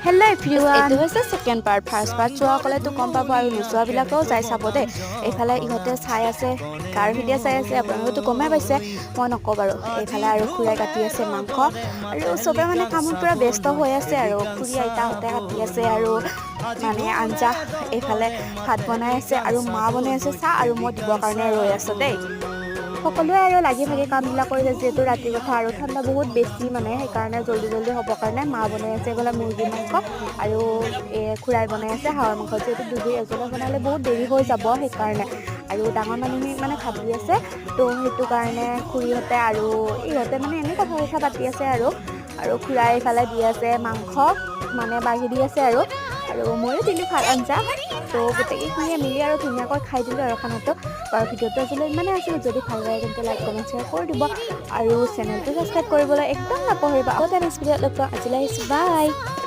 hello' everyone এইটো হৈছে second part first part চোৱাসকলেতো গম পাব আৰু নোচোৱাবিলাকেও যাই চাব দেই এইফালে ইহঁতে চাই আছে কাৰ ভিডিঅ' চাই আছে আপোনালোকেতো গমেই পাইছে মই নকওঁ বাৰু এইফালে আৰু খুৰাই কাটি আছে মাংস আৰু চবে মানে কামত পূৰা ব্যস্ত হৈ আছে আৰু খুৰী আইতাহঁতে কাটি আছে আৰু মানে আঞ্জা এইফালে ভাত বনাই আছে আৰু মা বনাই আছে চাহ আৰু মই দিবৰ কাৰণে ৰৈ আছোঁ দেই সকলোৱে আৰু লাগি ভাগি কামবিলাক কৰিছে যিহেতু ৰাতিৰ কথা আৰু ঠাণ্ডা বহুত বেছি মানে সেইকাৰণে জল্দি হ'বৰ কাৰণে মা বনাই আছে এইফালে মুৰ্গী মাংস আৰু খুৰাই বনাই আছে হাঁহৰ মাংস যিহেতু দুবি এজনে বনালে বহুত দেৰি হৈ যাব সেইকাৰণে আৰু ডাঙৰ মানুহে মানে ভাবি আছে তো সেইটো কাৰণে খুৰীহঁতে আৰু ইহঁতে মানে এনেই কথা পাতি আছে আৰু খুৰাই এইফালে দি আছে মাংস মানে বাঢ়ি দি আছে আৰু ময়ো দিলোঁ ভাত আঞ্জা তো গোটেইখিনিয়ে মিলি আৰু ধুনীয়াকৈ খাই দিলোঁ আৰু খানাটো আৰু ভিডিঅ'টো আজিলৈ ইমানে আছিল যদি ভাল লাগে তেন্তে লাইক কমেণ্ট শ্বেয়াৰ কৰি দিব আৰু চেনেলটো ছাবস্ক্ৰাইব কৰিবলৈ একদম নাপাহৰিবা আৰু নেক্সট ভিডিঅ'ত লগ পাম আজিলৈ আহিছোঁ বাই